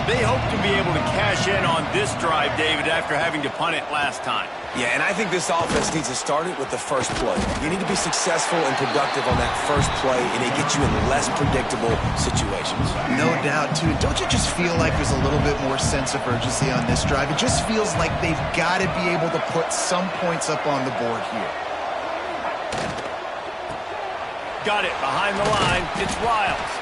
They hope to be able to cash in on this drive, David, after having to punt it last time. Yeah, and I think this offense needs to start it with the first play. You need to be successful and productive on that first play, and it gets you in less predictable situations. No doubt, too. Don't you just feel like there's a little bit more sense of urgency on this drive? It just feels like they've got to be able to put some points up on the board here. Got it behind the line. It's Riles.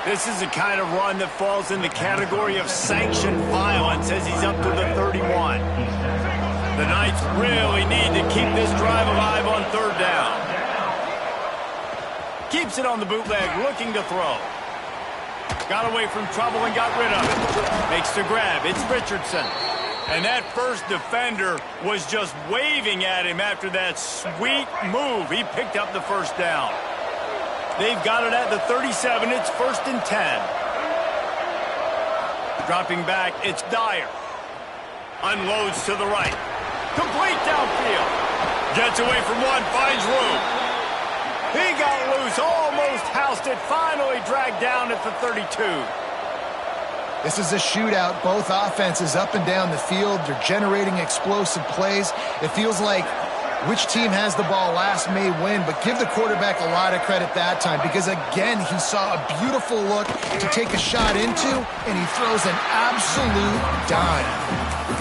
This is the kind of run that falls in the category of sanctioned violence as he's up to the 31. The Knights really need to keep this drive alive on 3rd down. Keeps it on the bootleg, looking to throw. Got away from trouble and got rid of it. Makes the grab. It's Richardson. And that first defender was just waving at him after that sweet move. He picked up the first down. They've got it at the 37. It's 1st and 10. Dropping back, it's Dyer. Unloads to the right. Complete downfield. Gets away from one, finds room. He got loose, almost housed it, finally dragged down at the 32. This is a shootout. Both offenses up and down the field. They're generating explosive plays. It feels like Which team has the ball last may win, but give the quarterback a lot of credit that time because, again, he saw a beautiful look to take a shot into, and he throws an absolute dime.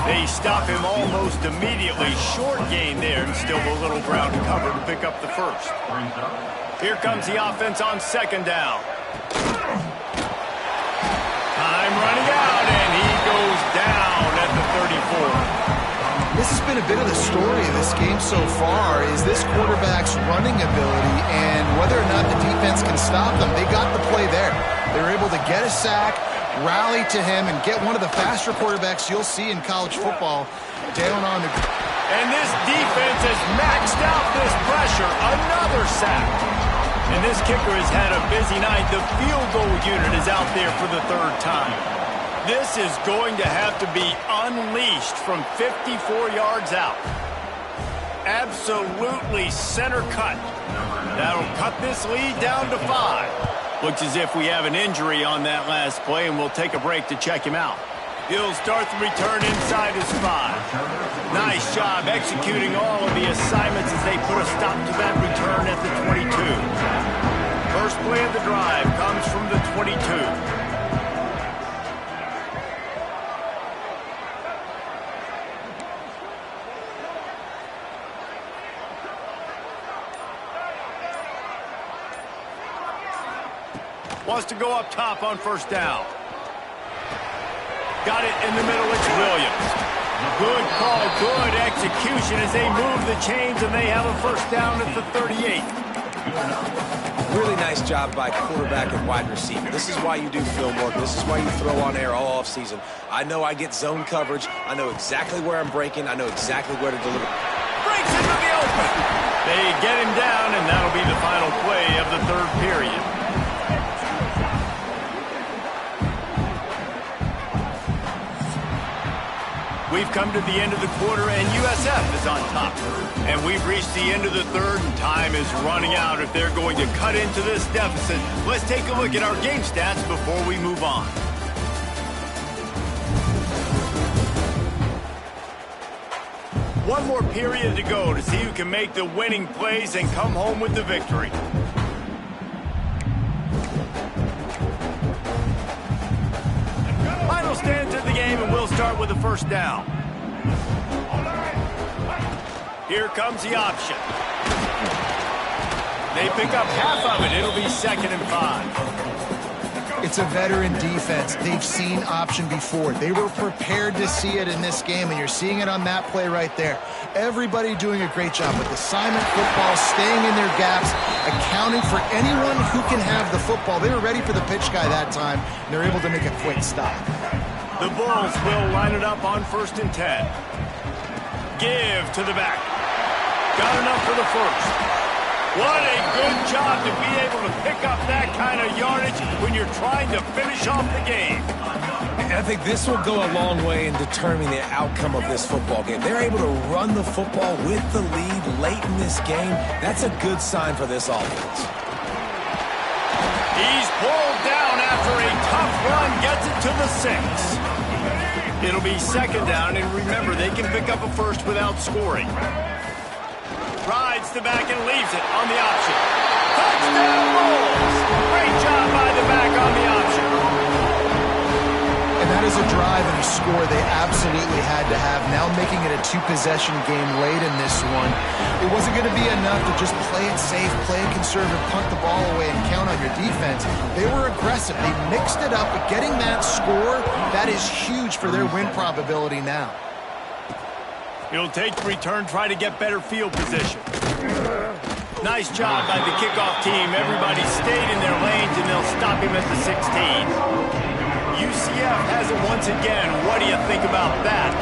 They stop him almost immediately. Short gain there, and still a little ground to cover to pick up the first. Here comes the offense on second down. Time running out, and he goes down at the 34. This has been a bit of the story of this game so far, is this quarterback's running ability and whether or not the defense can stop them. They got the play there. They were able to get a sack, rally to him, and get one of the faster quarterbacks you'll see in college football down on the... And this defense has maxed out this pressure. Another sack. And this kicker has had a busy night. The field goal unit is out there for the third time. This is going to have to be unleashed from 54 yards out. Absolutely center cut. That'll cut this lead down to 5. Looks as if we have an injury on that last play, and we'll take a break to check him out. He'll start the return inside his 5. Nice job executing all of the assignments as they put a stop to that return at the 22. First play of the drive comes from the 22. Wants to go up top on first down. Got it in the middle. It's Williams. Good call, good execution as they move the chains, and they have a first down at the 38. Really nice job by quarterback and wide receiver. This is why you do film work. This is why you throw on air all offseason. I know I get zone coverage. I know exactly where I'm breaking. I know exactly where to deliver. Breaks into the open. They get him down, and that'll be the final play of the third period. We've come to the end of the quarter, and USF is on top. And we've reached the end of the third, and time is running out if they're going to cut into this deficit. Let's take a look at our game stats before we move on. One more period to go to see who can make the winning plays and come home with the victory. Final stands of the game, and we'll start with the first down. Here comes the option. They pick up half of it. It'll be 2nd and 5. It's a veteran defense. They've seen option before. They were prepared to see it in this game, and you're seeing it on that play right there. Everybody doing a great job with assignment football, staying in their gaps, accounting for anyone who can have the football. They were ready for the pitch guy that time, and they're able to make a quick stop. The Bulls will line it up on 1st and 10. Give to the back. Got enough for the first. What a good job to be able to pick up that kind of yardage when you're trying to finish off the game. I think this will go a long way in determining the outcome of this football game. They're able to run the football with the lead late in this game. That's a good sign for this offense. He's pulled down after a tough run, gets it to the 6. It'll be 2nd down, and remember, they can pick up a first without scoring. Rides the back and leaves it on the option. Touchdown Bulls! Great job by the back on the option. And that is a drive and a score they absolutely had to have. Now making it a 2-possession game late in this one. It wasn't going to be enough to just play it safe, play it conservative, punt the ball away, and count on your defense. They were aggressive. They mixed it up, but getting that score, that is huge for their win probability now. He'll take the return, try to get better field position. Nice job by the kickoff team. Everybody stayed in their lanes, and they'll stop him at the 16. UCF has it once again. What do you think about that?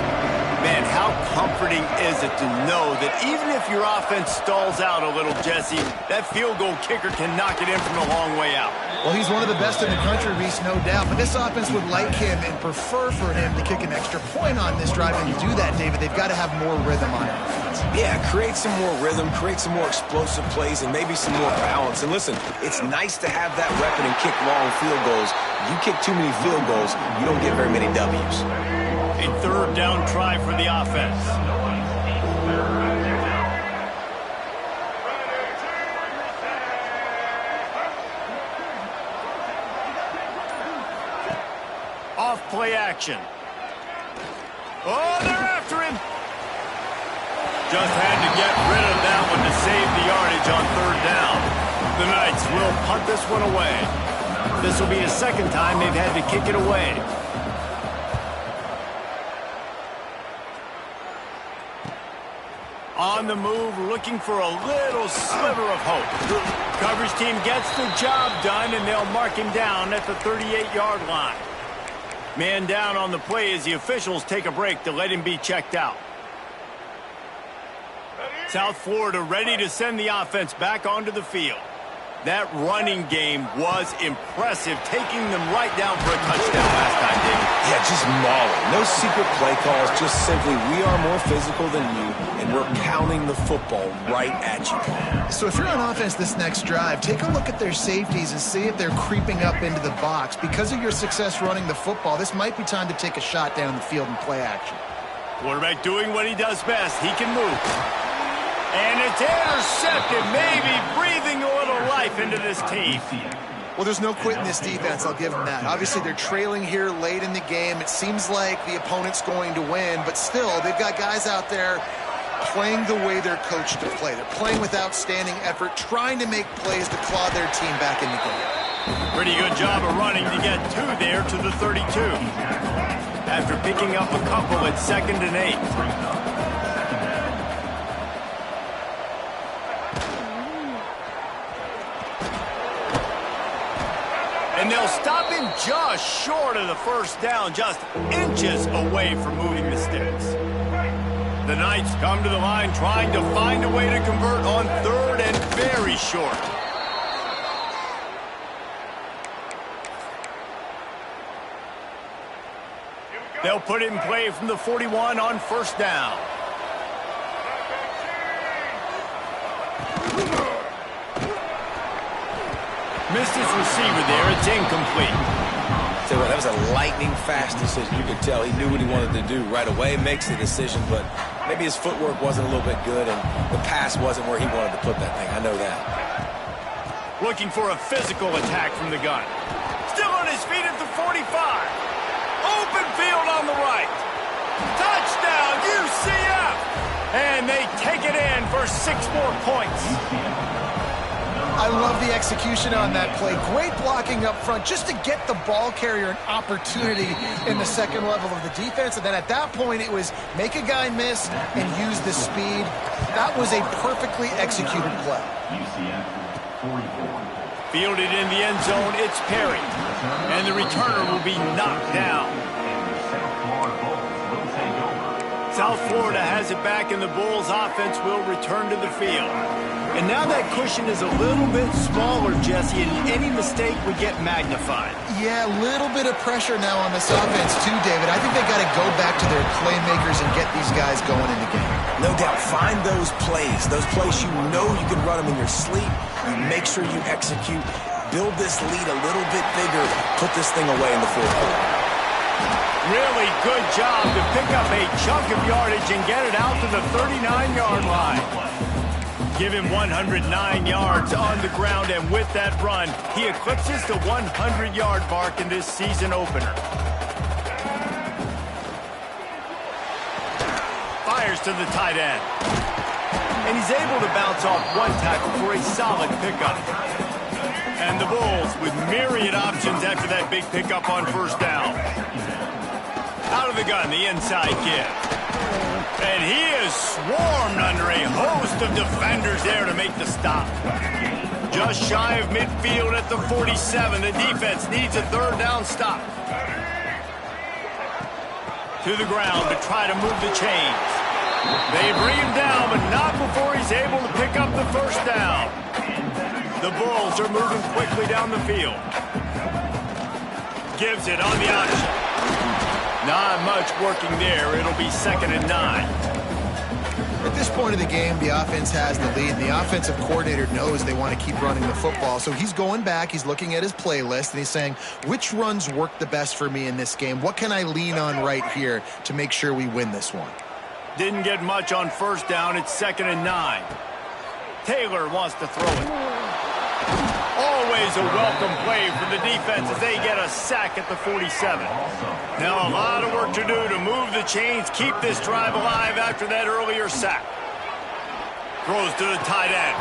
Man, how comforting is it to know that even if your offense stalls out a little, Jesse, that field goal kicker can knock it in from a long way out. Well, he's one of the best in the country, Reese, no doubt. But this offense would like him and prefer for him to kick an extra point on this drive. And to do that, David, they've got to have more rhythm on offense. Yeah, create some more rhythm, create some more explosive plays, and maybe some more balance. And listen, it's nice to have that weapon and kick long field goals. You kick too many field goals, you don't get very many W's. A 3rd down try for the offense. play action. Oh, they're after him. Just had to get rid of that one to save the yardage on third down. The Knights will punt this one away. This will be the second time they've had to kick it away. On the move, looking for a little sliver of hope. Coverage team gets the job done, and they'll mark him down at the 38-yard line. Man down on the play as the officials take a break to let him be checked out. South Florida ready to send the offense back onto the field. That running game was impressive, taking them right down for a touchdown last time, David. Yeah, just mauling. No secret play calls, just simply we are more physical than you, and we're pounding the football right at you. So if you're on offense this next drive, take a look at their safeties and see if they're creeping up into the box. Because of your success running the football, this might be time to take a shot down the field and play action. Quarterback doing what he does best. He can move. And it's intercepted, maybe breathing a little life into this team. Well, there's no quitting this defense. I'll give them that. Obviously, they're trailing here late in the game. It seems like the opponent's going to win, but still, they've got guys out there playing the way they're coached to play. They're playing with outstanding effort, trying to make plays to claw their team back in the game. Pretty good job of running to get two there to the 32. After picking up a couple at 2nd and 8. And they'll stop him just short of the first down, just inches away from moving the sticks. The Knights come to the line trying to find a way to convert on 3rd and very short. They'll put it in play from the 41 on 1st down. Missed his receiver there. It's incomplete. So that was a lightning-fast decision. You could tell he knew what he wanted to do right away, makes the decision, but maybe his footwork wasn't a little bit good, and the pass wasn't where he wanted to put that thing. I know that. Looking for a physical attack from the gun. Still on his feet at the 45. Open field on the right. Touchdown, UCF! And they take it in for 6 more points. I love the execution on that play. Great blocking up front just to get the ball carrier an opportunity in the second level of the defense. And then at that point, it was make a guy miss and use the speed. That was a perfectly executed play. Fielded in the end zone, it's Perry. And the returner will be knocked down. South Florida has it back, and the Bulls offense will return to the field. And now that cushion is a little bit smaller, Jesse, and any mistake would get magnified. Yeah, a little bit of pressure now on this offense too, David. I think they got to go back to their playmakers and get these guys going in the game. No doubt. Find those plays you know you can run them in your sleep. You make sure you execute. Build this lead a little bit bigger. Put this thing away in the 4th quarter. Really good job to pick up a chunk of yardage and get it out to the 39-yard line. Give him 109 yards on the ground, and with that run, he eclipses the 100-yard mark in this season opener. Fires to the tight end. And he's able to bounce off one tackle for a solid pickup. And the Bulls with myriad options after that big pickup on 1st down. Out of the gun, the inside give. And he is swarmed under a host of defenders there to make the stop. Just shy of midfield at the 47. The defense needs a 3rd down stop. To the ground to try to move the chains. They bring him down, but not before he's able to pick up the 1st down. The Bulls are moving quickly down the field. Gives it on the option. Not much working there. It'll be 2nd and 9. At this point of the game, the offense has the lead, and the offensive coordinator knows they want to keep running the football. So he's going back, he's looking at his playlist, and he's saying, which runs work the best for me in this game? What can I lean on right here to make sure we win this one? Didn't get much on 1st down. It's 2nd and 9. Taylor wants to throw it. Always a welcome play for the defense as they get a sack at the 47. Now a lot of work to do to move the chains, keep this drive alive after that earlier sack. Throws to the tight end.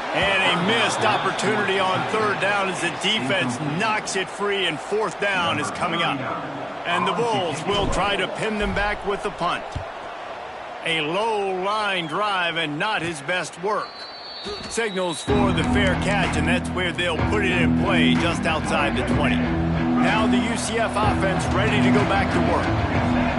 And a missed opportunity on third down as the defense knocks it free, and fourth down is coming up. And the Bulls will try to pin them back with the punt. A low-line drive and not his best work. Signals for the fair catch, and that's where they'll put it in play just outside the 20. Now the UCF offense ready to go back to work.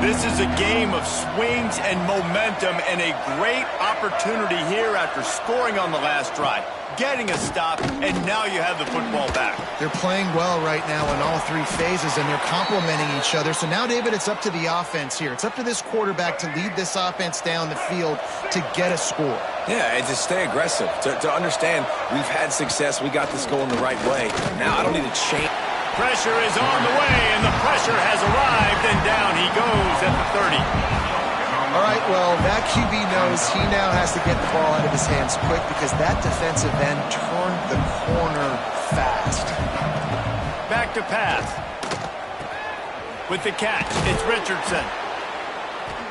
This is a game of swings and momentum, and a great opportunity here after scoring on the last drive, getting a stop, and now you have the football back. They're playing well right now in all three phases, and they're complementing each other. So now, David, it's up to the offense here. It's up to this quarterback to lead this offense down the field to get a score. Yeah, and to stay aggressive, to understand we've had success, we got this going the right way. Now I don't need to change. Pressure is on the way, and the pressure has arrived, and down he goes at the 30. All right, well, that QB knows he now has to get the ball out of his hands quick because that defensive end turned the corner fast. Back to pass. With the catch, it's Richardson.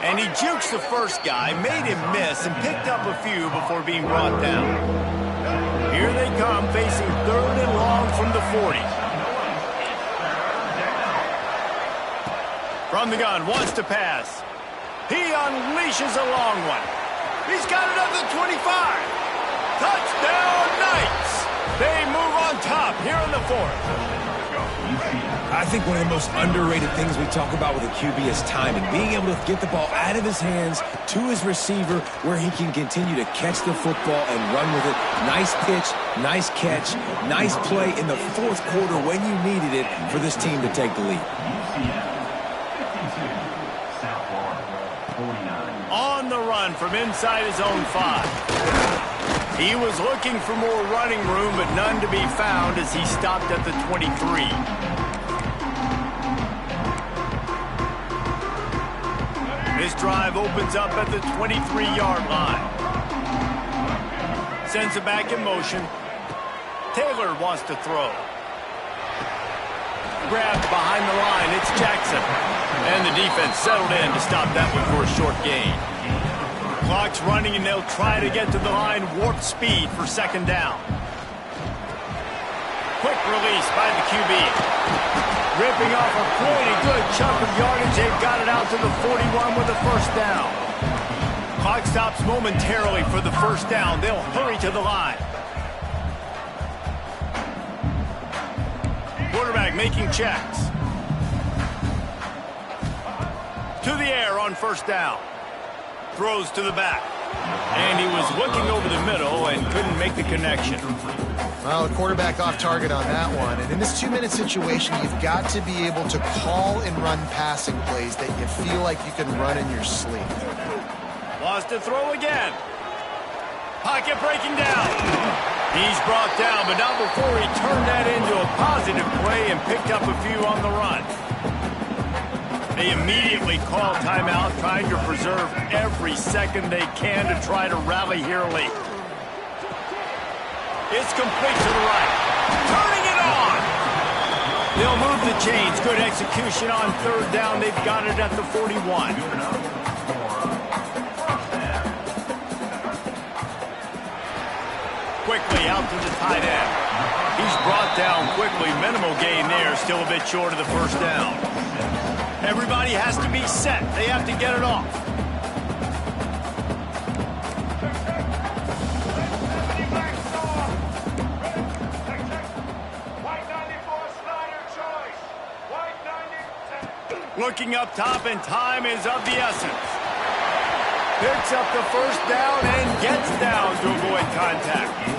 And he jukes the first guy, made him miss, and picked up a few before being brought down. Here they come, facing third and long from the 40. From the gun, wants to pass. He unleashes a long one. He's got it up to 25. Touchdown, Knights! They move on top here in the fourth. I think one of the most underrated things we talk about with a QB is timing. Being able to get the ball out of his hands to his receiver where he can continue to catch the football and run with it. Nice pitch, nice catch, nice play in the fourth quarter when you needed it for this team to take the lead. On the run from inside his own 5. He was looking for more running room, but none to be found as he stopped at the 23. This drive opens up at the 23-yard line. Sends it back in motion. Taylor wants to throw. Grabbed behind the line, it's Jackson. And the defense settled in to stop that one for a short gain. Clock's running, and they'll try to get to the line, warp speed for second down. Quick release by the QB. Ripping off a pretty good chunk of yardage. They've got it out to the 41 with a first down. Clock stops momentarily for the first down. They'll hurry to the line. Quarterback making checks. To the air on first down. Throws to the back. And he was looking over the middle and couldn't make the connection. Well, the quarterback off target on that one. And in this 2-minute situation, you've got to be able to call and run passing plays that you feel like you can run in your sleep. Wants to throw again. Pocket breaking down. He's brought down, but not before he turned that into a positive play and picked up a few on the run. They immediately call timeout, trying to preserve every second they can to try to rally here late. It's complete to the right. Turning it on. They'll move the chains. Good execution on third down. They've got it at the 41. Quickly out to the tight end. He's brought down quickly. Minimal gain there. Still a bit short of the first down. Everybody has to be set. They have to get it off. Looking up top, and time is of the essence. Picks up the first down and gets down to avoid contact.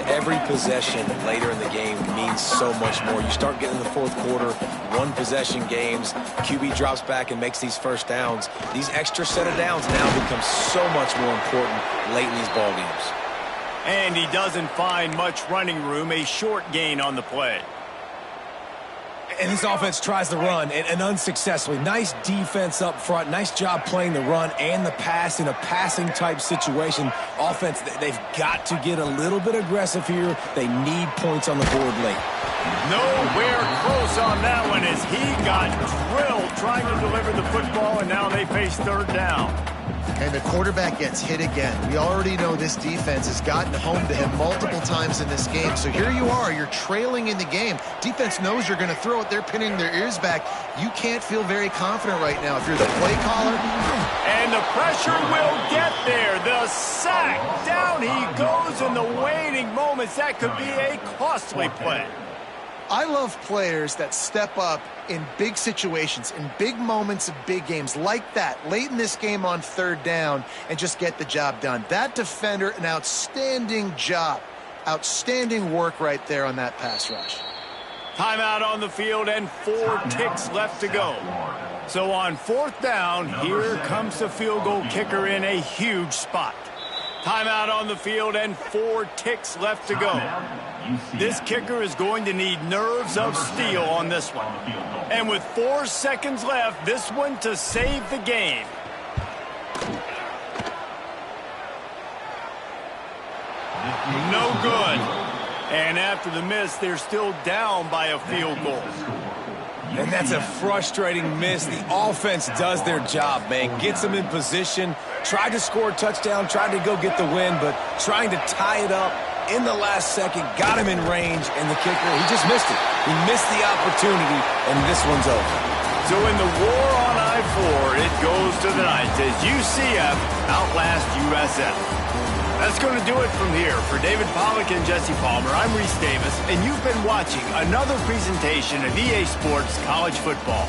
Every possession later in the game means so much more. You start getting in the fourth quarter, one-possession games, QB drops back and makes these first downs. These extra set of downs now become so much more important late in these ball games. And he doesn't find much running room, a short gain on the play. And this offense tries to run, and unsuccessfully. Nice defense up front. Nice job playing the run and the pass in a passing-type situation. Offense, they've got to get a little bit aggressive here. They need points on the board late. Nowhere close on that one as he got drilled trying to deliver the football, and now they face third down. And the quarterback gets hit again. We already know this defense has gotten home to him multiple times in this game. So here you are, you're trailing in the game. Defense knows you're going to throw it. They're pinning their ears back. You can't feel very confident right now if you're the play caller. And the pressure will get there. The sack. Down he goes in the waiting moments. That could be a costly play. I love players that step up in big situations, in big moments of big games like that, late in this game on third down, and just get the job done. That defender, an outstanding job. Outstanding work right there on that pass rush. Timeout on the field and 4 ticks left to go. So on fourth down, here comes the field goal kicker in a huge spot. Timeout on the field and 4 ticks left to go. This kicker is going to need nerves of steel on this one. And with 4 seconds left, this one to save the game. No good. And after the miss, they're still down by a field goal. And that's a frustrating miss. The offense does their job, man. Gets them in position, tried to score a touchdown, tried to go get the win, but trying to tie it up in the last second, got him in range, and the kicker, he just missed it. He missed the opportunity, and this one's over. So in the war on I-4, it goes to the Knights as UCF outlast USF. That's going to do it from here. For David Pollack and Jesse Palmer, I'm Reese Davis, and you've been watching another presentation of EA Sports College Football.